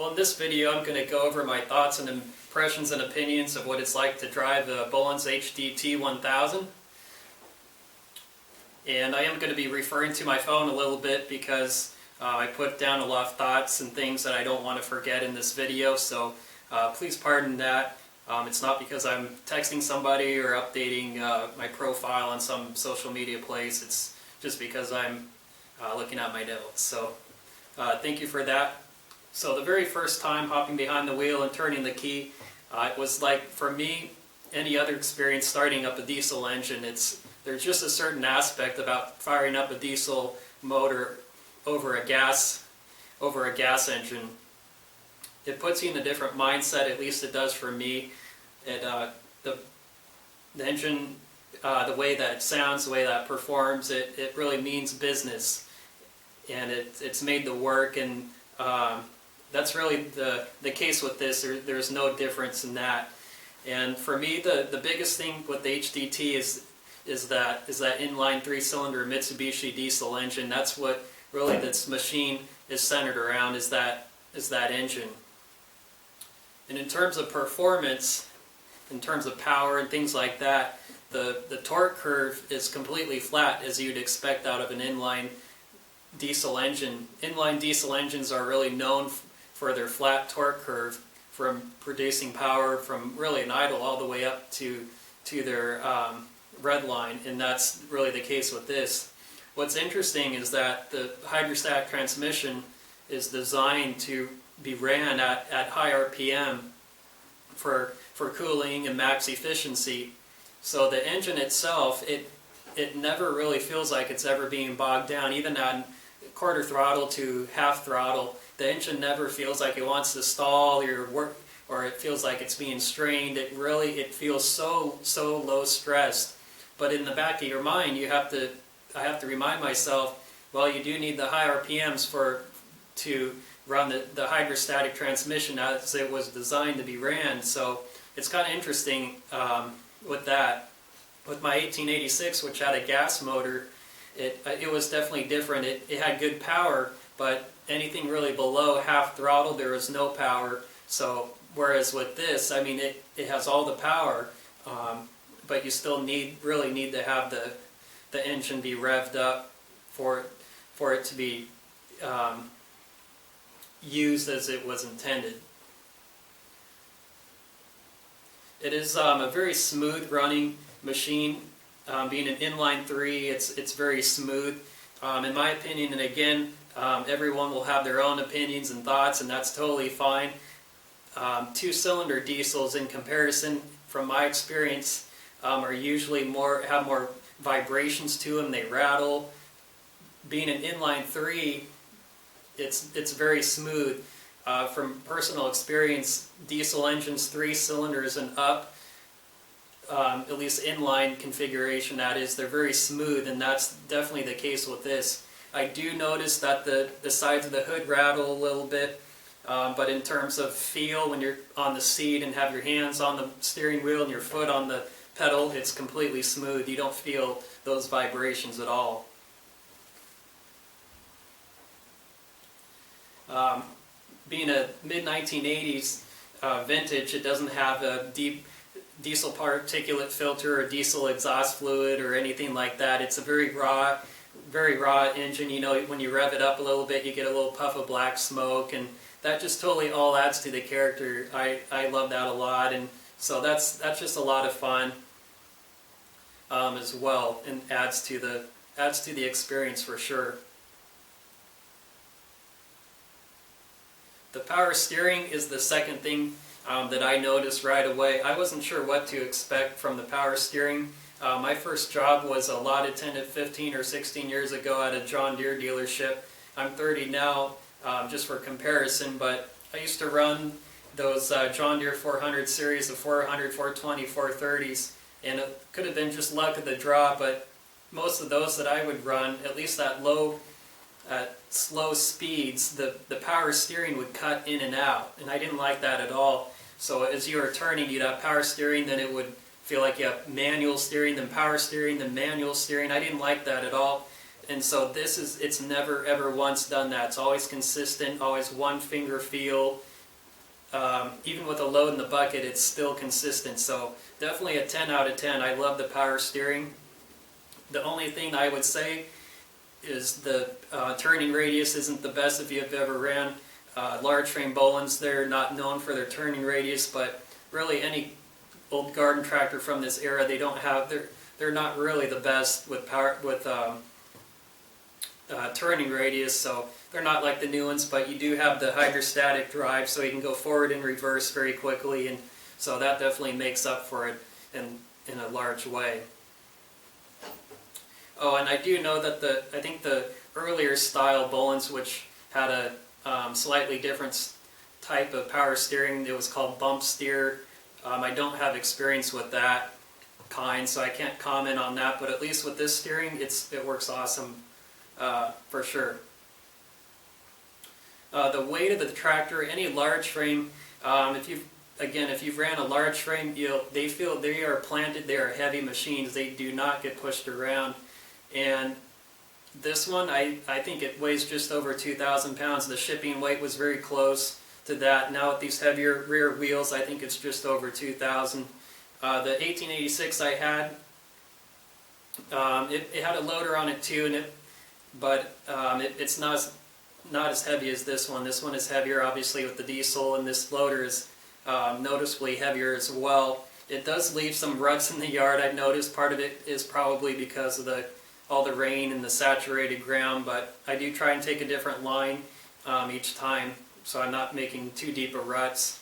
Well, in this video I'm going to go over my thoughts and impressions and opinions of what it's like to drive the Bolens HDT 1000. And I am going to be referring to my phone a little bit because I put down a lot of thoughts and things that I don't want to forget in this video, so please pardon that. It's not because I'm texting somebody or updating my profile on some social media place, it's just because I'm looking at my notes. So thank you for that. So the very first time hopping behind the wheel and turning the key, it was like, for me, any other experience starting up a diesel engine. There's just a certain aspect about firing up a diesel motor over a gas engine. It puts you in a different mindset, at least it does for me. The engine, the way that it sounds, the way that it performs, it really means business. And it's made to work, and that's really the case with this. There's no difference in that. And for me, the biggest thing with the HDT is that inline 3-cylinder Mitsubishi diesel engine. That's what really this machine is centered around, is that engine. And in terms of performance, in terms of power and things like that, the torque curve is completely flat, as you'd expect out of an inline diesel engine. Inline diesel engines are really known for their flat torque curve, from producing power from really an idle all the way up to their red line, and that's really the case with this. What's interesting is that the hydrostatic transmission is designed to be ran at high RPM for cooling and max efficiency. So the engine itself, it never really feels like it's ever being bogged down. Even on quarter throttle to half throttle, the engine never feels like it wants to stall or work, or it feels like it's being strained. It feels so low stressed. But in the back of your mind, I have to remind myself, well, you do need the high RPMs to run the hydrostatic transmission as it was designed to be ran. So it's kind of interesting with that. With my 1886, which had a gas motor, it was definitely different. It had good power, but anything really below half throttle, there was no power. So whereas with this, I mean, it has all the power, but you still really need to have the engine be revved up for it to be used as it was intended. It is a very smooth running machine. Being an inline 3, it's very smooth, in my opinion. And again, everyone will have their own opinions and thoughts, and that's totally fine. 2-cylinder diesels, in comparison, from my experience, are usually have more vibrations to them. They rattle. Being an inline 3, it's very smooth. From personal experience, diesel engines 3 cylinders and up, at least inline configuration, that is, they're very smooth, and that's definitely the case with this. I do notice that the sides of the hood rattle a little bit, but in terms of feel, when you're on the seat and have your hands on the steering wheel and your foot on the pedal, it's completely smooth. You don't feel those vibrations at all. Being a mid-1980s vintage, it doesn't have a deep diesel particulate filter or diesel exhaust fluid or anything like that. It's a very raw engine. You know, when you rev it up a little bit, you get a little puff of black smoke, and that just totally all adds to the character. I love that a lot, and so that's just a lot of fun as well, and adds to the experience for sure. The power steering is the second thing that I noticed right away. I wasn't sure what to expect from the power steering. My first job was a lot attendant 15 or 16 years ago at a John Deere dealership. I'm 30 now, just for comparison, but I used to run those John Deere 400 series of 400, 420, 430s, and it could have been just luck of the draw, but most of those that I would run, at least at slow speeds, the power steering would cut in and out, and I didn't like that at all. So as you were turning, you'd have power steering, then it would feel like you have manual steering, then power steering, then manual steering. I didn't like that at all. And so it's never ever once done that. It's always consistent, always one finger feel, even with a load in the bucket, it's still consistent. So definitely a 10 out of 10. I love the power steering. The only thing I would say is the turning radius isn't the best if you've ever ran large frame Bolens. They're not known for their turning radius, but really any old garden tractor from this era, they don't have, they're not really the best with power with turning radius. So they're not like the new ones, but you do have the hydrostatic drive, so you can go forward and reverse very quickly, and so that definitely makes up for it in a large way. Oh, and I do know that I think the earlier style Bolens, which had a slightly different type of power steering, it was called bump steer. I don't have experience with that kind, so I can't comment on that, but at least with this steering, it works awesome for sure. The weight of the tractor, any large frame, if you've ran a large frame, they feel they are planted, they are heavy machines, they do not get pushed around. And this one, I think it weighs just over 2,000 pounds. The shipping weight was very close to that. Now with these heavier rear wheels, I think it's just over 2,000. The 1886 I had, it had a loader on it too, but it's not as heavy as this one. This one is heavier, obviously, with the diesel, and this loader is noticeably heavier as well. It does leave some ruts in the yard, I've noticed. Part of it is probably because of all the rain and the saturated ground, but I do try and take a different line each time, so I'm not making too deep of ruts.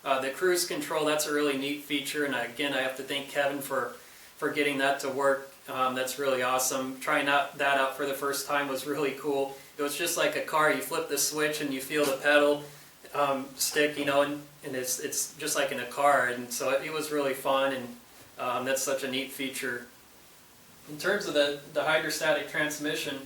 The cruise control, that's a really neat feature, and again, I have to thank Kevin for getting that to work. That's really awesome. Trying that out for the first time was really cool. It was just like a car. You flip the switch and you feel the pedal stick, and it's just like in a car, and so it was really fun, and that's such a neat feature. In terms of the hydrostatic transmission,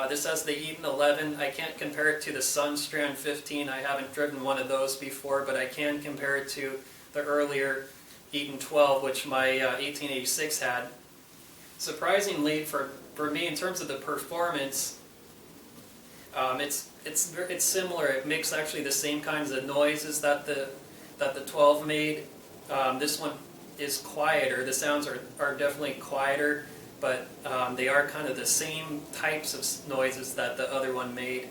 this has the Eaton 11. I can't compare it to the Sunstrand 15. I haven't driven one of those before, but I can compare it to the earlier Eaton 12, which my 1886 had. Surprisingly, for me, in terms of the performance, it's similar. It makes actually the same kinds of noises that the 12 made. This one is quieter. The sounds are definitely quieter, but they are kind of the same types of noises that the other one made.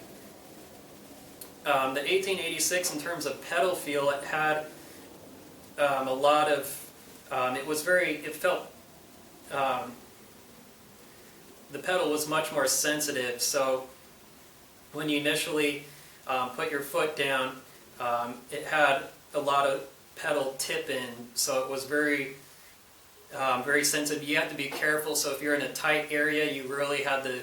The 1886, in terms of pedal feel, it had a lot of, it felt, the pedal was much more sensitive, so when you initially put your foot down, it had a lot of pedal tip in, so it was very sensitive. You have to be careful, so if you're in a tight area, you really had to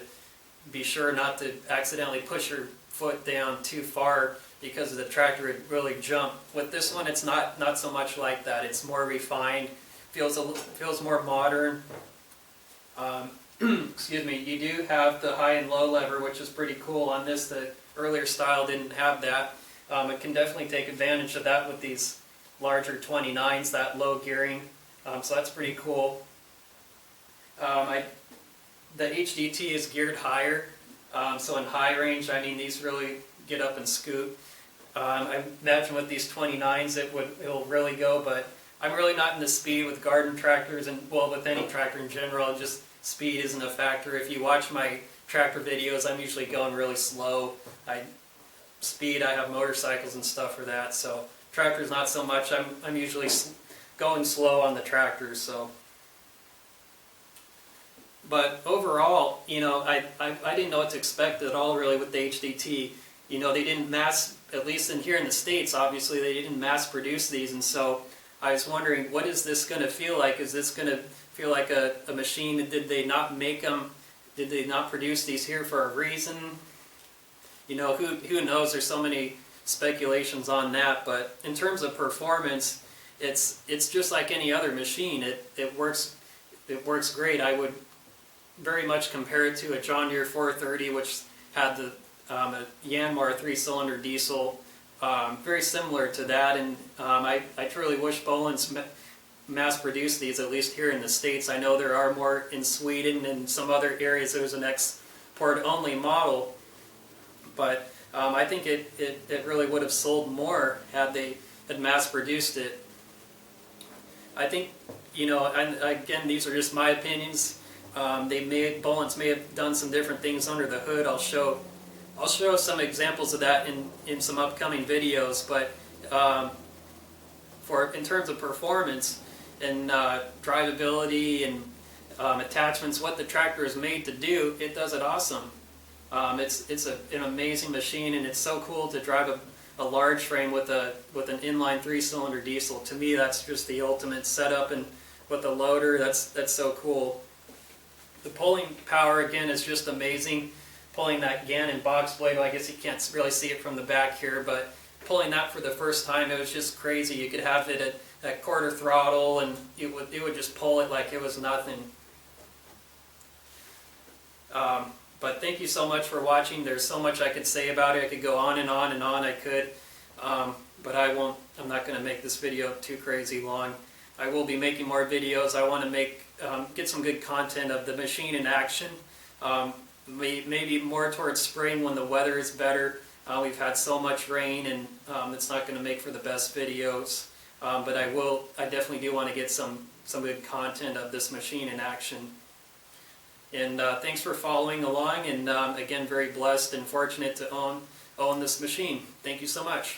be sure not to accidentally push your foot down too far, because the tractor would really jump. With this one, it's not so much like that. It's more refined, feels more modern. Excuse me. You do have the high and low lever, which is pretty cool. On this, the earlier style didn't have that. It can definitely take advantage of that with these larger 29s, that low gearing. So that's pretty cool. The HDT is geared higher, so in high range, I mean, these really get up and scoot. I imagine with these 29s it'll really go, but I'm really not into speed with garden tractors, and well, with any tractor in general. Just speed isn't a factor. If you watch my tractor videos, I'm usually going really slow. I have motorcycles and stuff for that, so tractors not so much. I'm usually going slow on the tractors. So, but overall, I didn't know what to expect at all really with the HDT. They didn't at least here in the States, obviously they didn't mass produce these, and so I was wondering, what is this going to feel like? Is this going to feel like a machine? Did they not make them? Did they not produce these here for a reason? Who knows? There's so many speculations on that, but in terms of performance, it's just like any other machine. It works great. I would very much compare it to a John Deere 430, which had a Yanmar 3-cylinder diesel, very similar to that, and I truly wish Bolens mass-produced these, at least here in the States. I know there are more in Sweden and some other areas. There's an export-only model, but I think it really would have sold more had they had mass produced it. I think, you know, and again, these are just my opinions. Bolens may have done some different things under the hood. I'll show some examples of that in some upcoming videos. But in terms of performance and drivability and attachments, what the tractor is made to do, it does it awesome. It's an amazing machine, and it's so cool to drive a large frame with an inline 3-cylinder diesel. To me, that's just the ultimate setup, and with the loader, that's so cool. The pulling power, again, is just amazing. Pulling that Gannon box blade, well, I guess you can't really see it from the back here, but pulling that for the first time, it was just crazy. You could have it at quarter throttle, and it would just pull it like it was nothing. But thank you so much for watching. There's so much I could say about it. I could go on and on and on. I could, but I won't. I'm not going to make this video too crazy long. I will be making more videos. I want to get some good content of the machine in action. Maybe more towards spring when the weather is better. We've had so much rain, and it's not going to make for the best videos. But I definitely do want to get some good content of this machine in action. And thanks for following along, and again, very blessed and fortunate to own this machine. Thank you so much.